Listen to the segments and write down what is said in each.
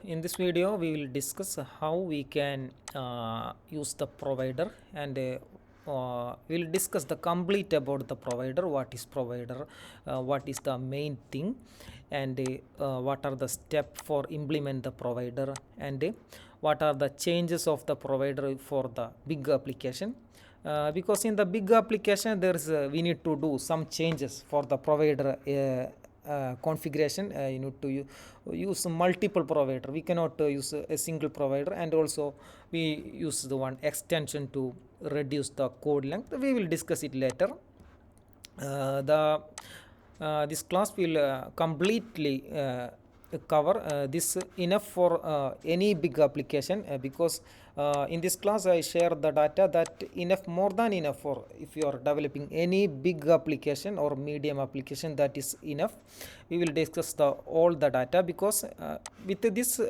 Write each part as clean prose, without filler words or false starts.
in this video we will discuss how we can use the provider, and we will discuss the complete about the provider, what is provider, what is the main thing, and what are the steps for implement the provider, and what are the changes of the provider for the big application. Because in the big application there is we need to do some changes for the provider configuration. You need to use multiple provider. We cannot use a single provider, and also we use the one extension to reduce the code length. We will discuss it later. The This class will completely cover this enough for any big application, because in this class I share the data that enough, more than enough, for if you are developing any big application or medium application, that is enough. We will discuss the all the data, because with this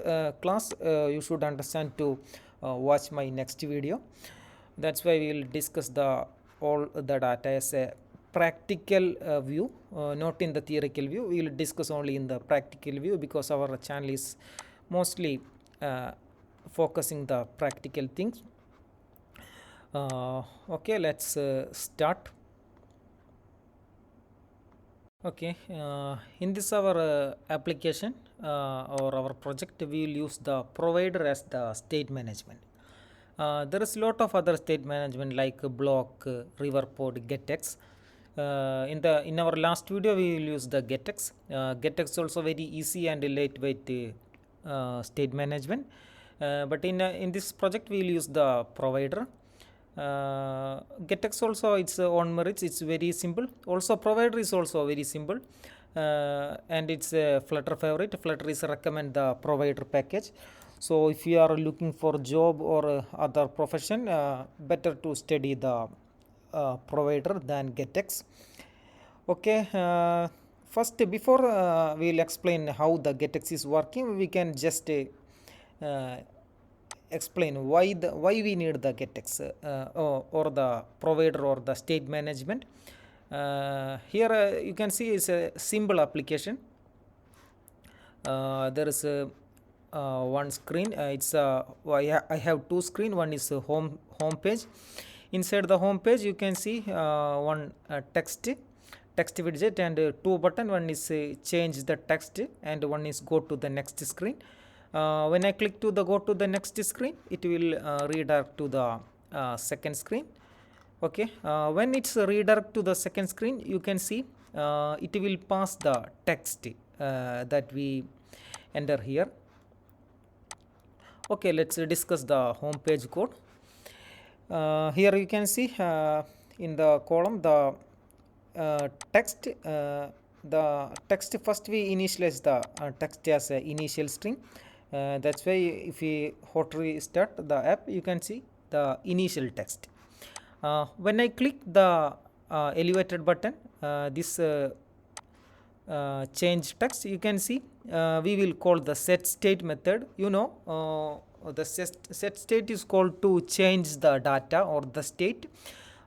class you should understand to watch my next video. That's why we will discuss the all the data as a practical view, not in the theoretical view. We will discuss only in the practical view, because our channel is mostly focusing the practical things. Okay, let's start. Okay, in this our application or our project, we will use the provider as the state management. There is a lot of other state management like block, river pod, getx. In our last video we will use the getx. Getx also very easy and lightweight state management, but in this project we will use the provider. Getx also its own merits, it's very simple. Also provider is also very simple, and it's a Flutter favorite. Flutter is recommend the provider package. So if you are looking for job or other profession, better to study the provider than getx. Okay, first, before we will explain how the getx is working, we can just explain why we need the getx or the provider or the state management. Here you can see it's a simple application. There is a one screen. I have two screen. One is home page. Inside the home page you can see one text widget and two button. One is change the text, and one is go to the next screen. When I click to the go to the next screen, it will redirect to the second screen. Okay, when it's redirect to the second screen, you can see it will pass the text that we enter here. Okay, let's discuss the home page code. Here you can see in the column the text. The text, first we initialize the text as a initial string. That's why if we hot restart the app, you can see the initial text. When I click the elevated button, this change text, you can see we will call the set state method. The set state is called to change the data or the state.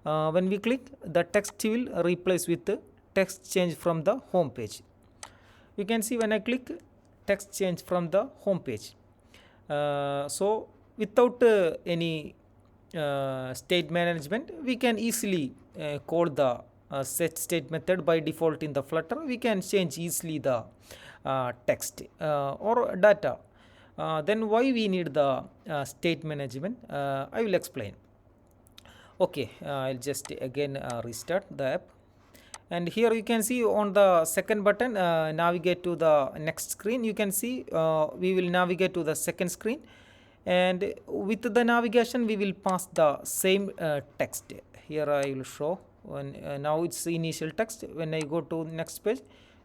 When we click, the text will replace with the text change from the home page. You can see when I click, text change from the home page. So without any state management, we can easily call the set state method. By default in the Flutter, we can change easily the text or data. Then why we need the state management, I will explain. Okay, I'll just again restart the app, and here you can see on the second button, navigate to the next screen. You can see we will navigate to the second screen, and with the navigation we will pass the same text. Here I will show when now it's initial text. When I go to next page,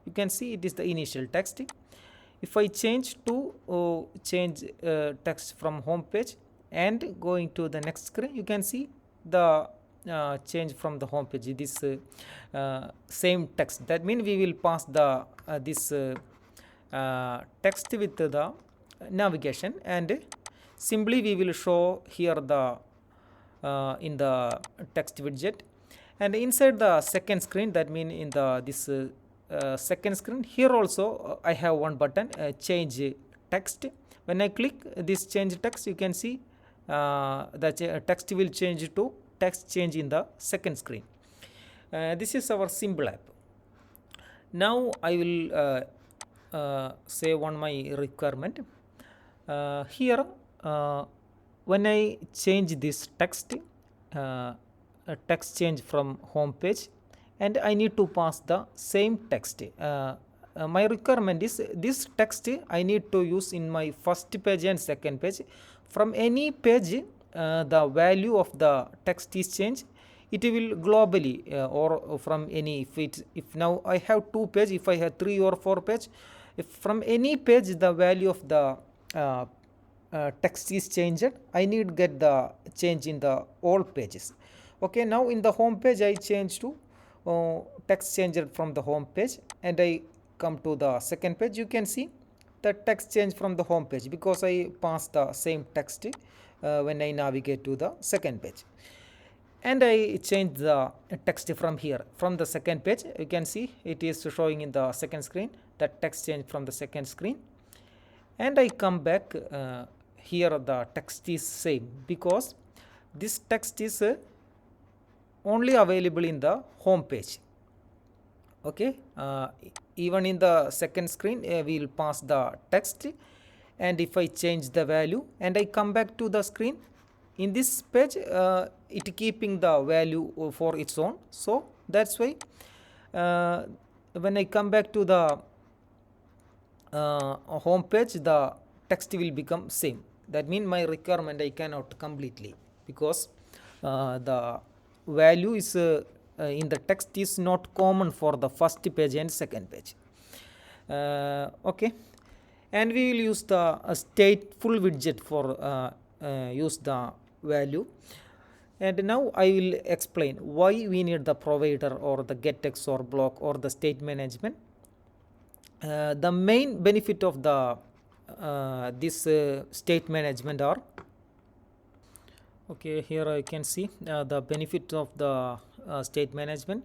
you can see it is the initial text. If I change to change text from home page and going to the next screen, you can see the change from the home page. This same text, that means we will pass the this text with the navigation, and simply we will show here the in the text widget. And inside the second screen, that means in the this second screen, here also I have one button, change text When I click this change text, you can see the text will change to text change in the second screen. This is our simple app. Now I will save on my requirement. Here when I change this text, a text change from home page, and I need to pass the same text. My requirement is this text I need to use in my first page and second page. From any page the value of the text is changed, it will globally or from any, if now I have 2 page, if I have 3 or 4 page, if from any page the value of the text is changed, I need to get the change in the all pages. Okay, now in the home page I change to text changed from the home page, and I come to the second page. You can see the text change from the home page because I pass the same text when I navigate to the second page. And I change the text from here, from the second page. You can see it is showing in the second screen, that text change from the second screen. And I come back, here the text is same because this text is only available in the home page. Okay, even in the second screen we will pass the text, and if I change the value and I come back to the screen, in this page it keeping the value for its own. So that's why when I come back to the home page, the text will become same. That means my requirement I cannot completely, because the value is in the text is not common for the first page and second page. Okay, and we will use the stateful widget for use the value. And now I will explain why we need the provider or the getX or block or the state management. The main benefit of the this state management are, okay, here I can see the benefit of the state management.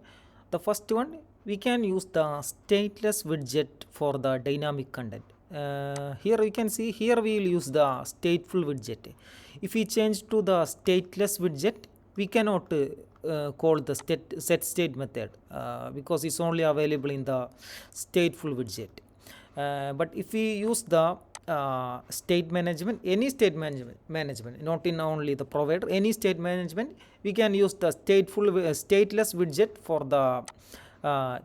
The first one, we can use the stateless widget for the dynamic content. Here you can see, here we will use the stateful widget. If we change to the stateless widget, we cannot call the set state method because it's only available in the stateful widget. But if we use the state management, any state management, not in only the provider, any state management, we can use the stateless widget for the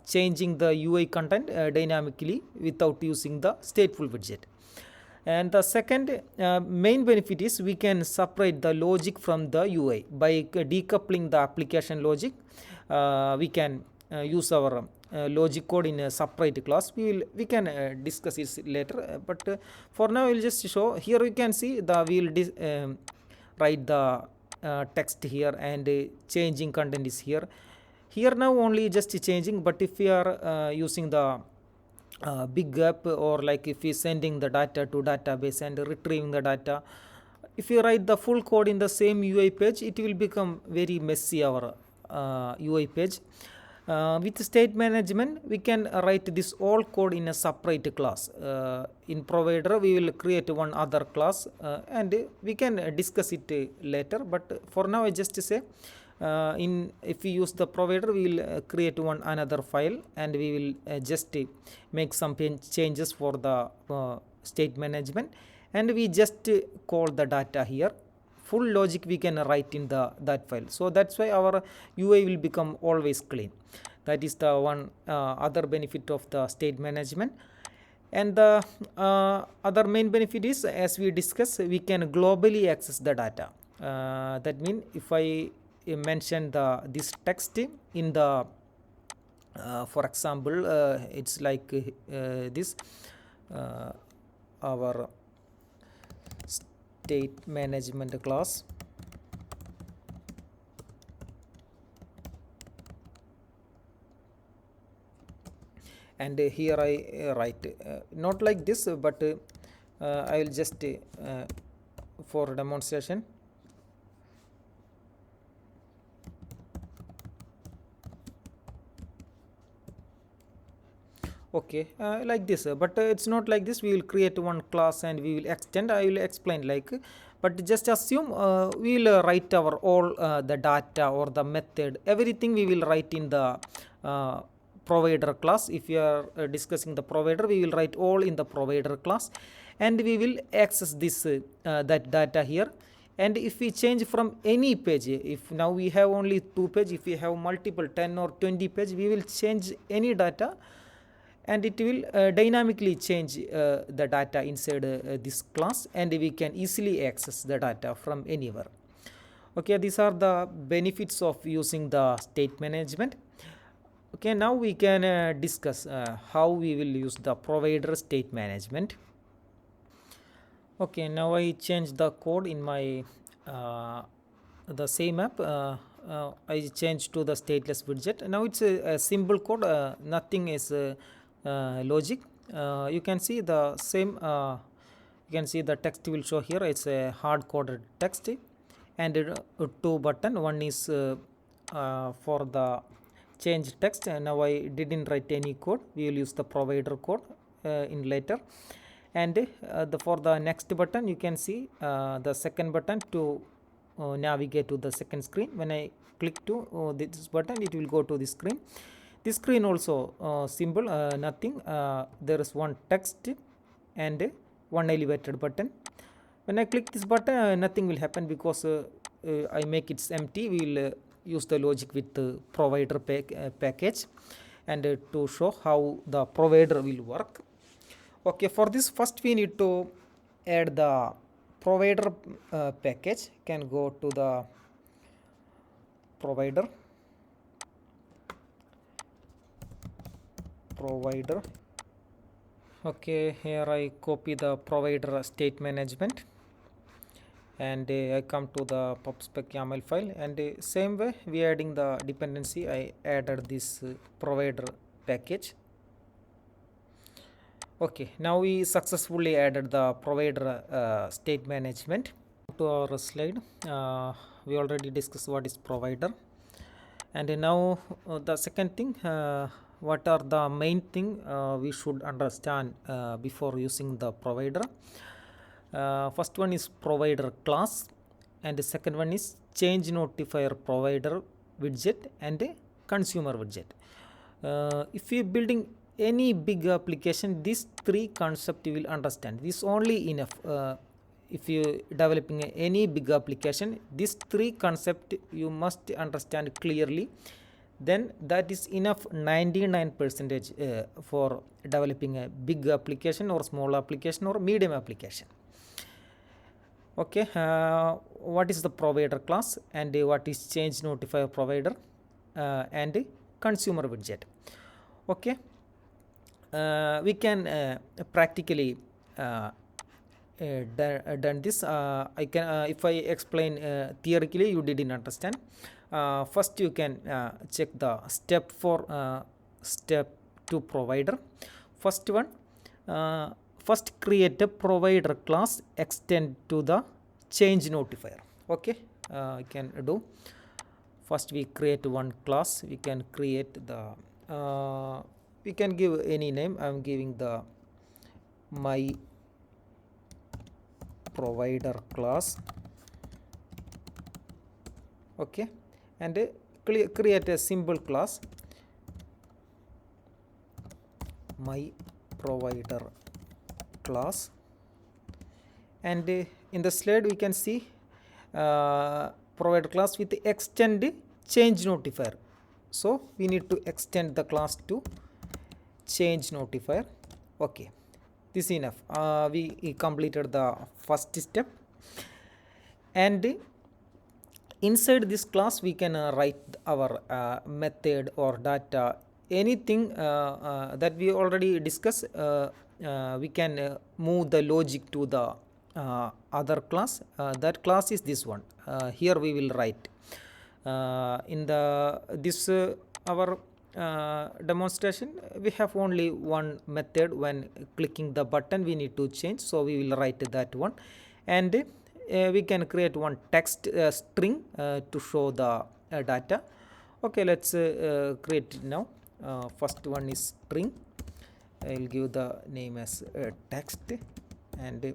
changing the UI content dynamically without using the stateful widget. And the second main benefit is we can separate the logic from the UI by decoupling the application logic. We can use our logic code in a separate class. We can discuss it later, but for now we'll just show. Here you can see the we'll write the text here, and changing content is here. Here now only just changing, but if we are using the big gap, or like if we sending the data to database and retrieving the data, if you write the full code in the same UI page, it will become very messy, our UI page. With state management, we can write this all code in a separate class. In provider, we will create one other class, and we can discuss it later. But for now, I just say, if we use the provider, we will create another file, and we will just make some changes for the state management, and we just call the data here. Full logic we can write in that file. So that's why our UI will become always clean. That is the one other benefit of the state management. And the other main benefit is, as we discussed, we can globally access the data. That means if I mention this text in the for example, it's like this our state management class, and here I write not like this, but I will just for demonstration. Okay, like this, but it's not like this. We will create one class and we will extend. I will explain like, but just assume we will write our all the data or the method, everything we will write in the uh, provider class. If you are discussing the provider, we will write all in the provider class, and we will access this that data here. And if we change from any page, if now we have only 2 page, if we have multiple 10 or 20 page, we will change any data, and it will dynamically change the data inside this class, and we can easily access the data from anywhere. Okay, these are the benefits of using the state management. Okay, now we can discuss how we will use the provider state management. Okay, now I change the code in my the same app. I change to the stateless widget. Now it's a simple code, nothing is logic. You can see the same, you can see the text will show here. It's a hard coded text, and two button. One is for the change text, and now I didn't write any code. We will use the provider code in later. And for the next button, you can see the second button to navigate to the second screen. When I click to this button, it will go to the screen. This screen also simple, nothing. There is one text and one elevated button. When I click this button, nothing will happen because I make it empty. We will use the logic with the provider package, and to show how the provider will work. Okay, for this first we need to add the provider package. Can go to the provider Okay, here I copy the provider state management, and I come to the pubspec YAML file, and same way we adding the dependency. I added this provider package. Okay, now we successfully added the provider state management. To our slide, we already discussed what is provider, and now the second thing, what are the main thing we should understand before using the provider. First one is provider class, and the second one is change notifier provider widget and consumer widget. If you are building any big application, these three concepts you will understand. This only enough. If you developing any big application, these three concepts you must understand clearly. Then that is enough 99% for developing a big application or small application or medium application. Okay, what is the provider class, and what is change notifier provider and consumer widget. Okay, we can practically done this. I can if I explain theoretically, you didn't understand. First you can check the step for step to provider. First one, first create a provider class, extend to the change notifier. Okay, I can do. First we create one class. We can create the we can give any name. I am giving the my provider class. Okay, and create a simple class, my provider class, and in the slide we can see provider class with extend change notifier. So we need to extend the class to change notifier. Okay, this is enough. We completed the first step, and inside this class we can write our method or data, anything that we already discussed. We can move the logic to the other class. That class is this one. Here we will write in the this our demonstration. We have only one method. When clicking the button we need to change, so we will write that one, and we can create one text string to show the data. Okay, let's create it now. First one is string, I'll give the name as text, and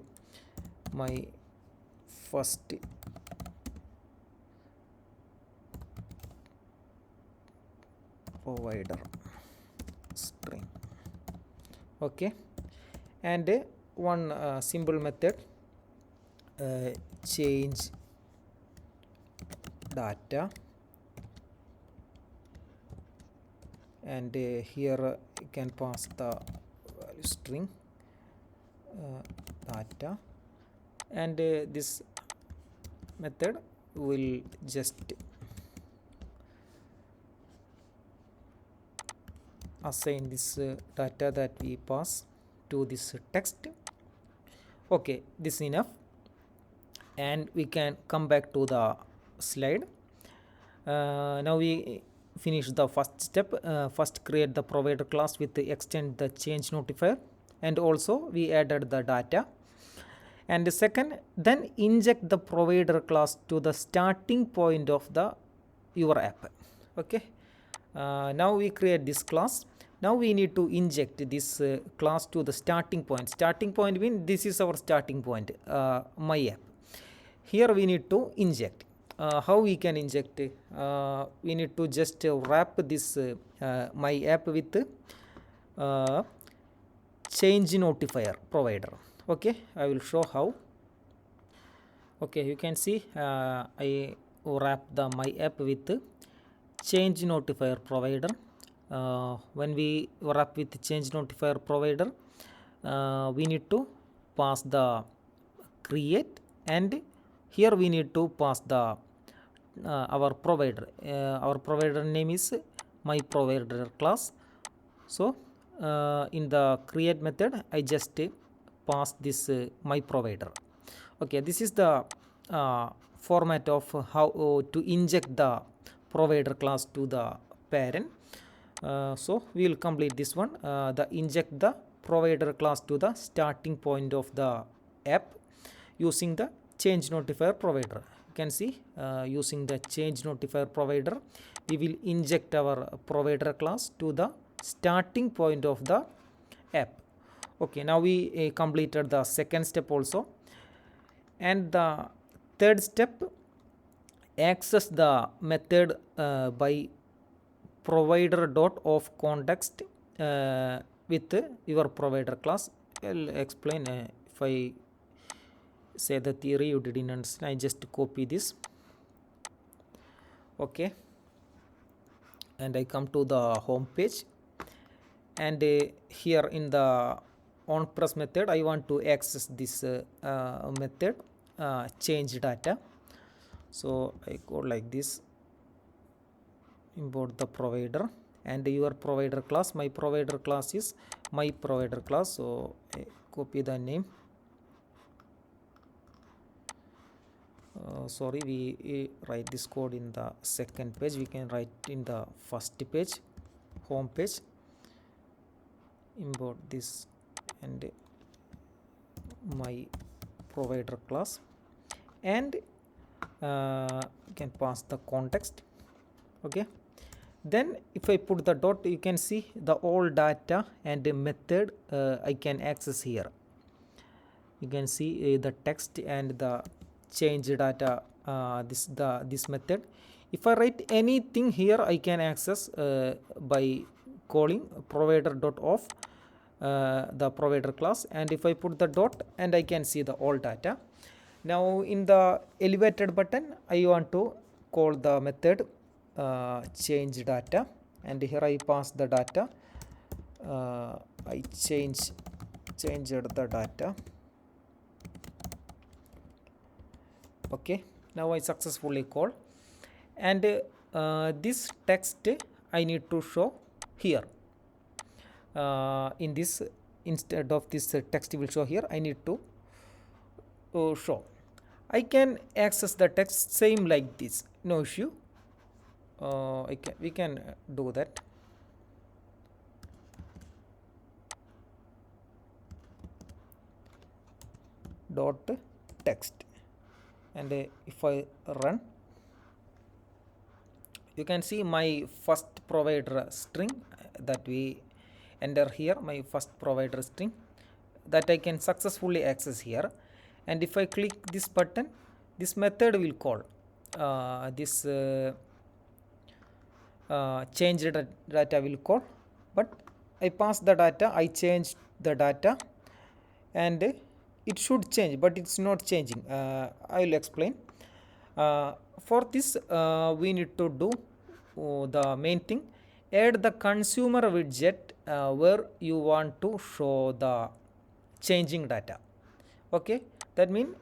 my first provider string. Okay, and one simple method, change data, and here you can pass the value string data, and this method will just assign this data that we pass to this text. Okay, this is enough, and we can come back to the slide. Now we finish the first step. First create the provider class with the extend the change notifier, and also we added the data. And the second, then inject the provider class to the starting point of the your app. Okay, now we create this class. Now we need to inject this class to the starting point. Starting point means this is our starting point, my app. Here we need to inject. How we can inject? We need to just wrap this my app with change notifier provider. Okay, I will show how. Okay, you can see I wrap the my app with change notifier provider. When we wrap with change notifier provider, we need to pass the create, and here we need to pass the our provider. Our provider name is my provider class. So in the create method, I just pass this my provider. Okay, this is the format of how to inject the provider class to the parent. So we will complete this one, the inject the provider class to the starting point of the app using the change notifier provider. You can see using the change notifier provider, we will inject our provider class to the starting point of the app. Okay, now we completed the second step also, and the third step, access the method by provider dot of context with your provider class. I'll explain. If I say the theory you didn't understand, I just copy this. Okay, and I come to the home page, and here in the onPress method I want to access this method change data. So I go like this, import the provider and your provider class. My provider class is my provider class, so I copy the name. Sorry, we write this code in the second page. We can write in the first page, home page. Import this and my provider class, and you can pass the context. Okay, then if I put the dot, you can see the all data and the method I can access here. You can see the text and the change data, this method. If I write anything here, I can access by calling provider dot of the provider class, and if I put the dot, and I can see the all data. Now in the elevated button, I want to call the method change data, and here I pass the data. I changed the data. Okay, now I successfully call, and this text I need to show here. In this, instead of this text will show here, I need to show. I can access the text same like this, no issue. We can do that. Dot text, and if I run, you can see my first provider string that we enter here my first provider string that I can successfully access here. And if I click this button, this method will call this changed data will call, but I pass the data, I change the data, and it should change, but it's not changing. I will explain. For this we need to do the main thing, add the consumer widget where you want to show the changing data. Okay, that means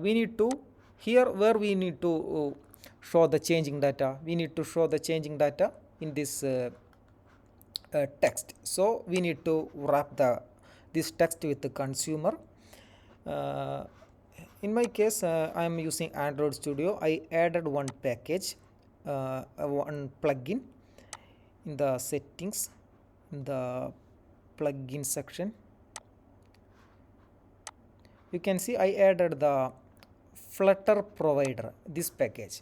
we need to, here where we need to show the changing data, we need to show the changing data in this text. So we need to wrap this text with the consumer. In my case I am using Android Studio. I added one package, one plugin in the settings, in the plugin section. You can see I added the Flutter provider, this package,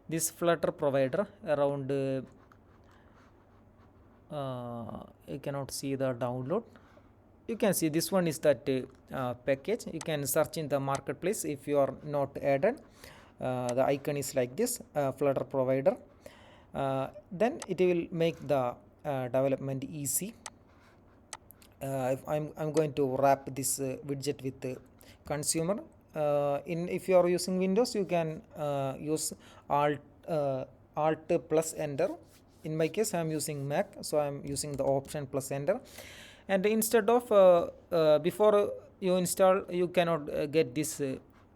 this Flutter provider around you cannot see the download. You can see this one is that package. You can search in the marketplace if you are not added. The icon is like this, Flutter provider. Then it will make the development easy. I'm going to wrap this widget with the consumer. If you are using Windows, you can use Alt plus enter. In my case, I am using Mac, so I am using the option plus enter. And instead of before you install, you cannot get this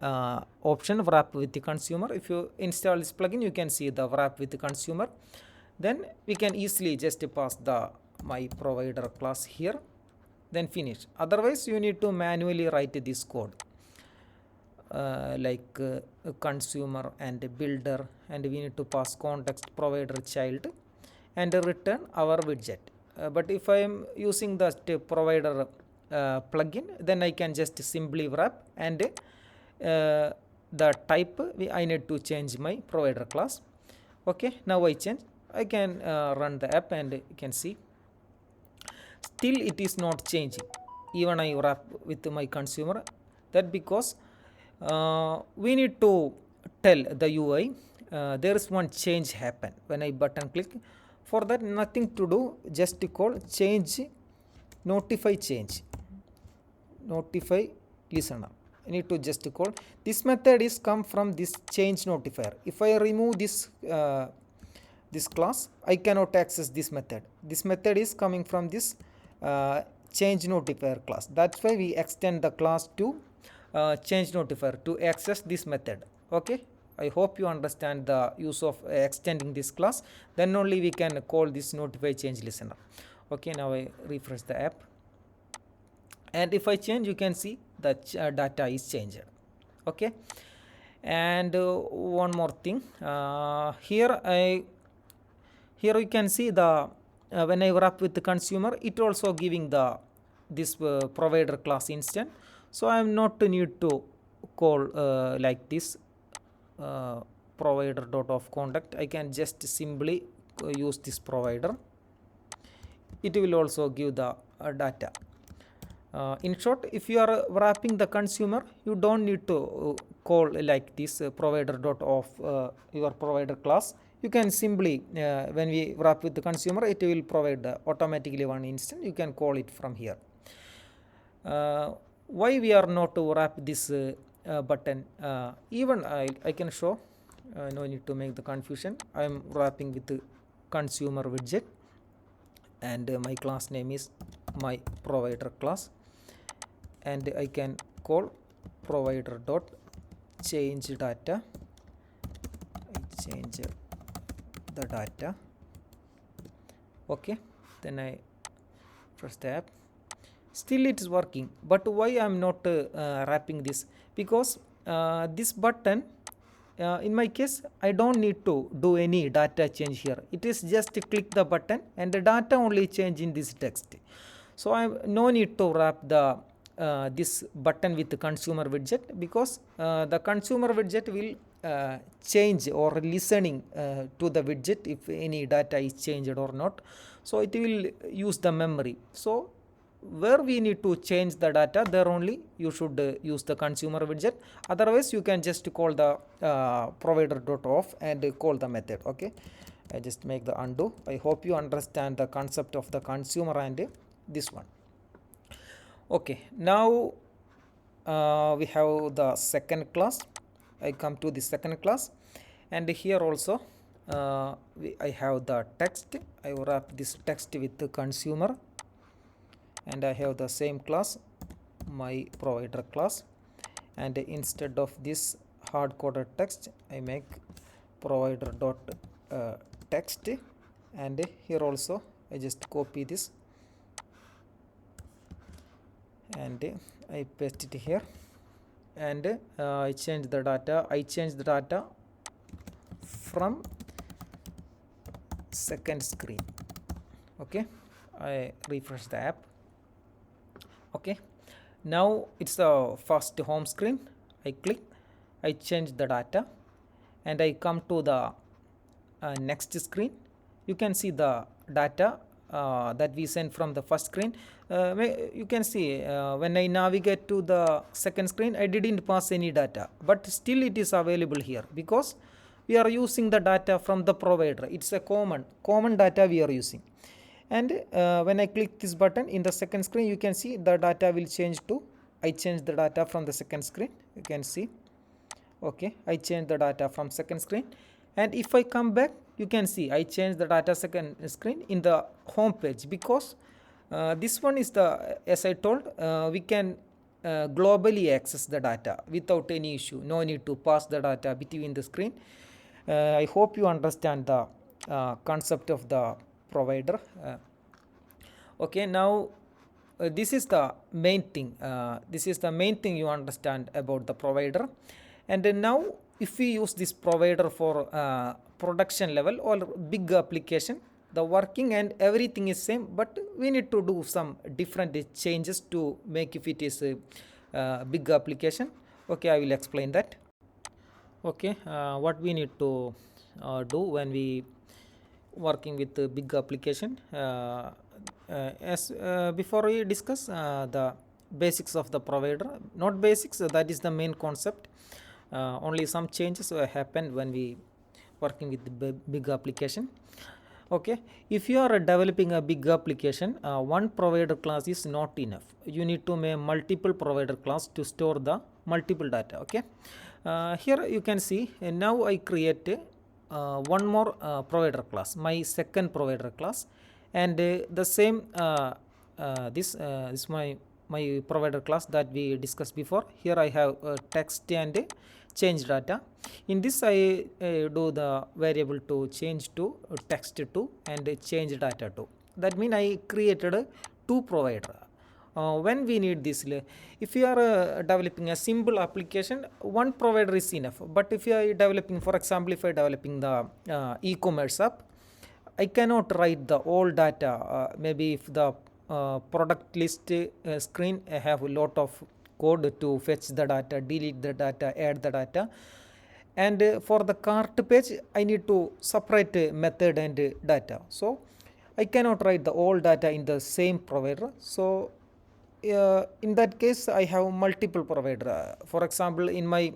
option wrap with the consumer. If you install this plugin, you can see the wrap with the consumer. Then we can easily just pass the my provider class here, then finish. Otherwise you need to manually write this code like consumer and builder, and we need to pass context provider child and return our widget. But if I am using the provider plugin, then I can just simply wrap, and the type I need to change my provider class. Okay, now I change. I can run the app, and you can see still it is not changing even I wrap with my consumer. That because we need to tell the UI there is one change happen when I button click. For that, nothing to do, just to call change notify listener. I need to just call this method is come from this change notifier. If I remove this this class, I cannot access this method. This method is coming from this change notifier class. That's why we extend the class to change notifier to access this method. Okay, I hope you understand the use of extending this class. Then only we can call this notify change listener. Okay, now I refresh the app, and if I change, you can see that data is changed. Okay, and one more thing, here you can see the when I wrap with the consumer, it also giving the this provider class instant. So I am not need to call like this provider dot of contact. I can just simply use this provider. It will also give the data. In short, if you are wrapping the consumer, you don't need to call like this provider dot of your provider class. You can simply when we wrap with the consumer, it will provide automatically one instant. You can call it from here. Why we are not to wrap this button? Even I can show. No need to make the confusion. I am wrapping with the consumer widget, and my class name is my provider class, and I can call provider dot change data. I change the data. Okay, then I press the app. Still it is working, but why I am not wrapping this? Because this button in my case, I don't need to do any data change here. It is just click the button and the data only change in this text. So I have no need to wrap the this button with the consumer widget, because the consumer widget will change or listening to the widget if any data is changed or not. So it will use the memory. So where we need to change the data, there only you should use the consumer widget. Otherwise you can just call the provider.off and call the method. Okay, I just make the undo. I hope you understand the concept of the consumer and this one. Okay, now we have the second class. I come to the second class, and here also I have the text. I wrap this text with the consumer, and I have the same class, my provider class, and instead of this hard coded text I make provider dot text, and here also I just copy this and I paste it here, and I change the data from second screen. Okay, I refresh the app. Okay, now it's the first home screen. I click, I change the data, and I come to the next screen. You can see the data that we sent from the first screen. You can see when I navigate to the second screen, I didn't pass any data, but still it is available here because we are using the data from the provider. It's a common data we are using. And when I click this button in the second screen, you can see the data will change to, I change the data from the second screen. You can see, okay, I change the data from second screen, and if I come back, you can see I change the data second screen in the home page, because this one is the, as I told, we can globally access the data without any issue. No need to pass the data between the screen. I hope you understand the concept of the provider. Okay, now this is the main thing. This is the main thing you understand about the provider. And now if we use this provider for production level or big application, the working and everything is same, but we need to do some different changes to make if it is a big application. Okay, I will explain that. Okay, what we need to do when we working with the big application, as before we discuss the basics of the provider, not basics, that is the main concept. Only some changes happen when we working with the big application. Okay, if you are developing a big application, one provider class is not enough. You need to make multiple provider class to store the multiple data. Okay, here you can see, now I create one more provider class, my second provider class, and the same this is my provider class that we discussed before. Here I have text and change data. In this I do the variable to change to text to and change data to. That means I created two provider. When we need this, if you are developing a simple application, one provider is enough. But if you are developing, for example, if I am developing the e-commerce app, I cannot write the all data. Maybe if the product list screen, I have a lot of code to fetch the data, delete the data, add the data. And for the cart page, I need to separate method and data. So I cannot write the all data in the same provider. So in that case, I have multiple provider. For example, in my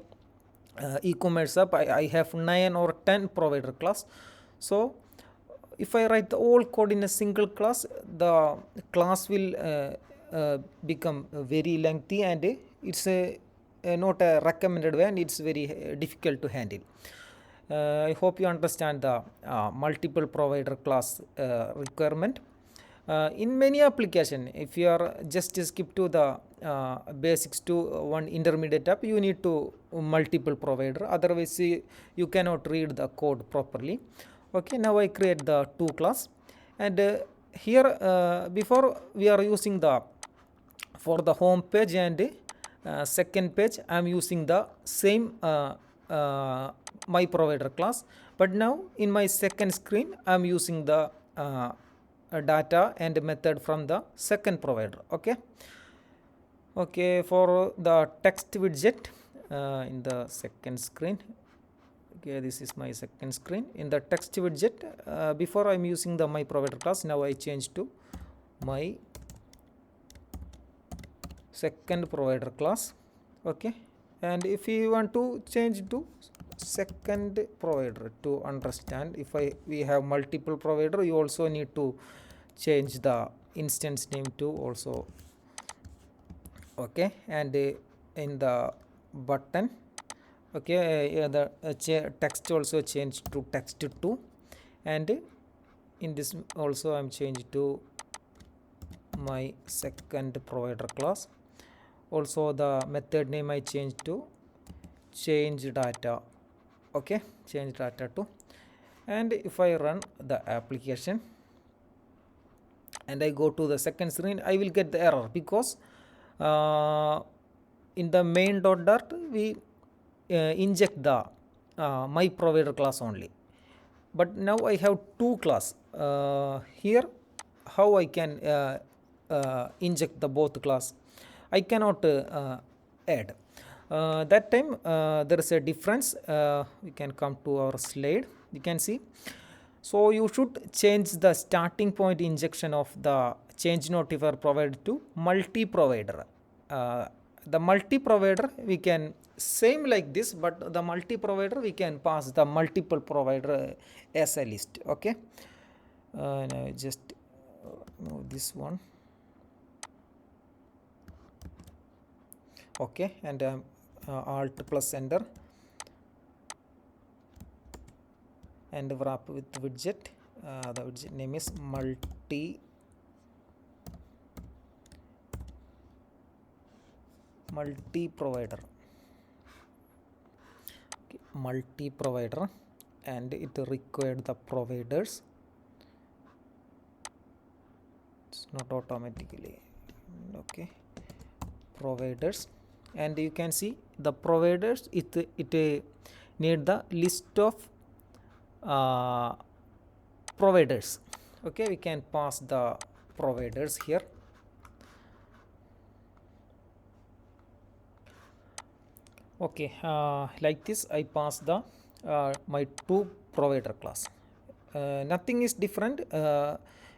e-commerce app, I have 9 or 10 provider class. So if I write the whole code in a single class, the class will become very lengthy, and it's not a recommended way, and it's very difficult to handle. I hope you understand the multiple provider class requirement. In many application, if you are just skip to the basics to one intermediate app, you need to multiple provider, otherwise you cannot read the code properly. Okay, now I create the two class, and here before we are using the, for the home page and second page, I am using the same my provider class, but now in my second screen I am using the data and method from the second provider. Okay, okay, for the text widget in the second screen, Okay, this is my second screen. In the text widget, before I'm using the my provider class, now I change to my second provider class. Okay, and if you want to change to second provider, to understand if we have multiple provider, you also need to change the instance name to also. Okay, and in the button, okay, the text also changed to text 2, and in this also I'm changed to my second provider class. Also the method name I changed to change data. Okay, change data to, and if I run the application and I go to the second screen, I will get the error because in the main dot we inject the my provider class only, but now I have two class here. How I can inject the both class? I cannot add. That time there is a difference. We can come to our slide. You can see. So you should change the starting point injection of the change notifier provider to multi-provider. The multi-provider we can same like this, but the multi-provider we can pass the multiple provider as a list. Okay, now just move this one. Okay, and alt plus enter and wrap with widget. The widget name is multi provider. Okay, multi provider, and it required the providers. It's not automatically. Okay, providers, and you can see the providers. It need the list of providers. Okay, we can pass the providers here. Okay, like this I pass the my two provider class. Nothing is different.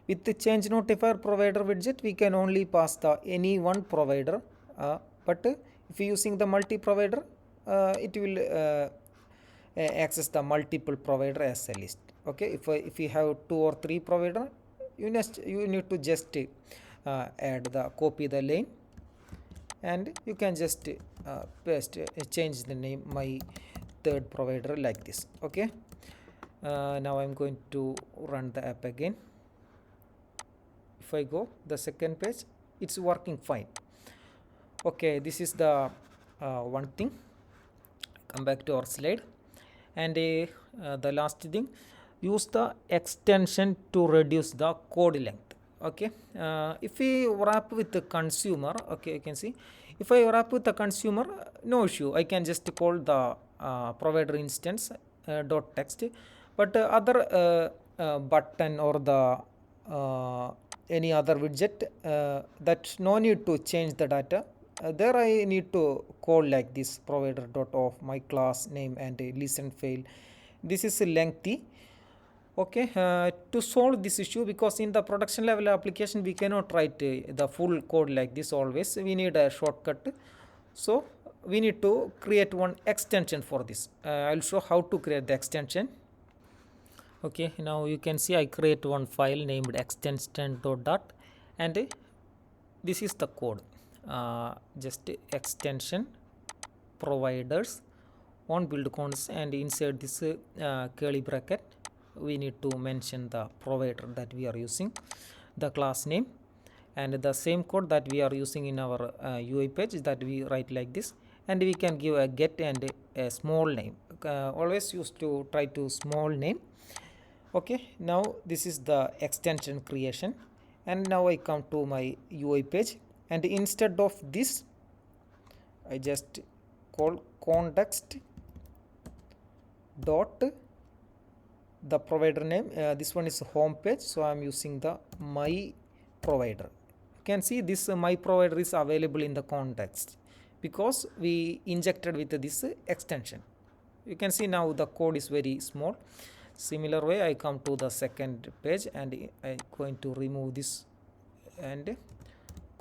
With the change notifier provider widget, we can only pass the any one provider, but if you using the multi provider, it will access the multiple provider as a list. Okay, if you have 2 or 3 provider, you need to just add the copy the lane, and you can just paste change the name my third provider like this. Okay, now I'm going to run the app again. If I go the second page, it's working fine. Okay, this is the one thing. Come back to our slide, and the last thing, use the extension to reduce the code length. Okay, if we wrap with the consumer, okay, you can see if I wrap with the consumer, no issue, I can just call the provider instance dot text, but other button or the any other widget, that no need to change the data. There I need to call like this provider dot of my class name and listen fail. This is lengthy. Okay, to solve this issue, because in the production level application we cannot write the full code like this always, we need a shortcut. So we need to create one extension for this. I'll show how to create the extension. Okay, now you can see I create one file named extension.dot, and this is the code. Just extension providers on build const, and inside this curly bracket we need to mention the provider that we are using, the class name, and the same code that we are using in our UI page, that we write like this, and we can give a get and a small name. Always used to try to small name. Okay, now this is the extension creation, and now I come to my UI page, and instead of this I just call context dot the provider name. This one is home page, so I'm using the my provider. You can see this my provider is available in the context because we injected with this extension. You can see now the code is very small. Similar way, I come to the second page and I going to remove this and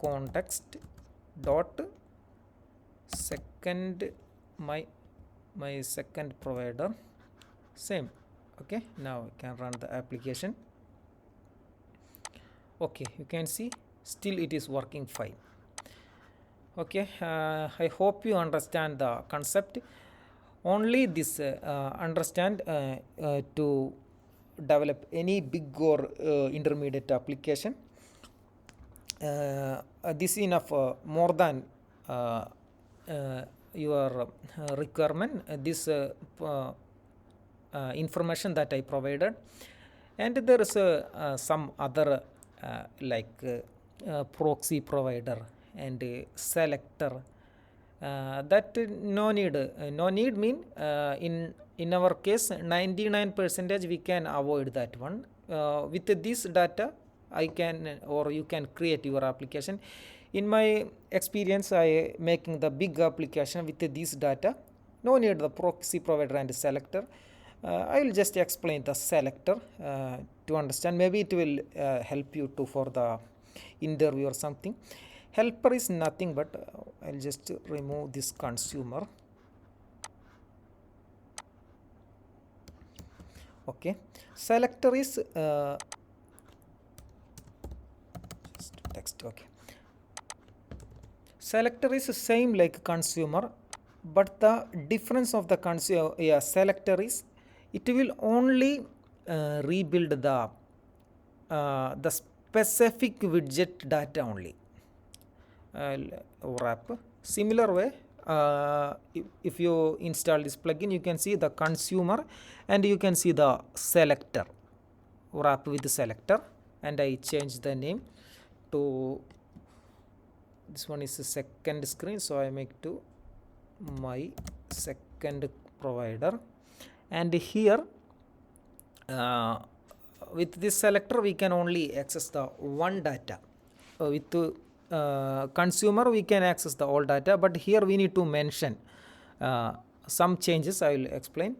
context dot second my second provider same. Okay, now I can run the application. Okay, you can see still it is working fine. Okay, I hope you understand the concept. Only this understand to develop any big or intermediate application. This enough more than your requirement. This information that I provided, and there is some other like proxy provider and selector. That no need mean in our case 99% we can avoid that one. With this data I can or you can create your application. In my experience, I making the big application with this data. No need the proxy provider and selector. I will just explain the selector to understand. Maybe it will help you to for the interview or something. Helper is nothing but I'll just remove this consumer. Okay, selector is just text. Okay, selector is same like consumer, but the difference of the consumer selector is it will only rebuild the specific widget data only. Wrap. Similar way, if you install this plugin, you can see the consumer and you can see the selector. Wrap with the selector, and I change the name to this one is the second screen, so I make to my second provider, and here with this selector we can only access the one data. With consumer we can access the all data, but here we need to mention some changes. I will explain.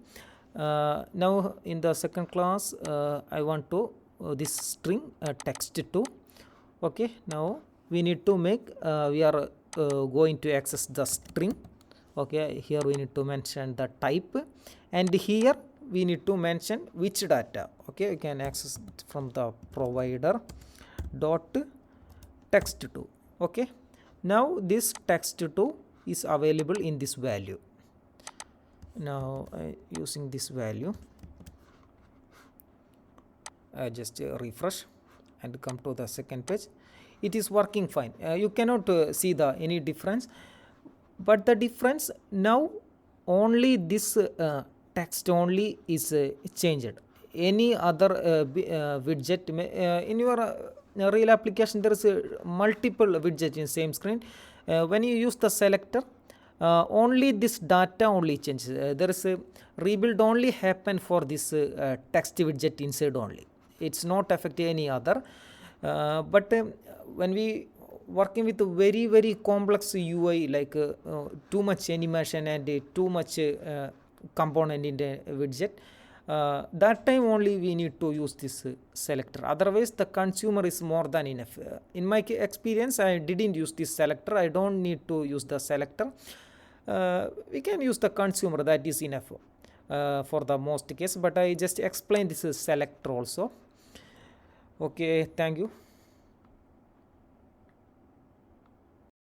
Now in the second class I want to this string text to. Okay, now we need to make we are going to access the string. Okay, here we need to mention the type, and here we need to mention which data. Okay, you can access from the provider dot text to. Okay, now this text to is available in this value. Now using this value I just refresh and come to the second page. It is working fine. You cannot see the any difference, but the difference now only this text only is changed. Any other widget in your real application there is multiple widgets in same screen. When you use the selector, only this data only changes. There is a rebuild only happen for this text widget inside only. It's not affect any other. But when we working with a very complex UI like too much animation and too much component in the widget, that time only we need to use this selector. Otherwise the consumer is more than enough. In my experience I didn't use this selector. I don't need to use the selector. We can use the consumer, that is enough for the most case, but I just explained this selector also. Okay, thank you.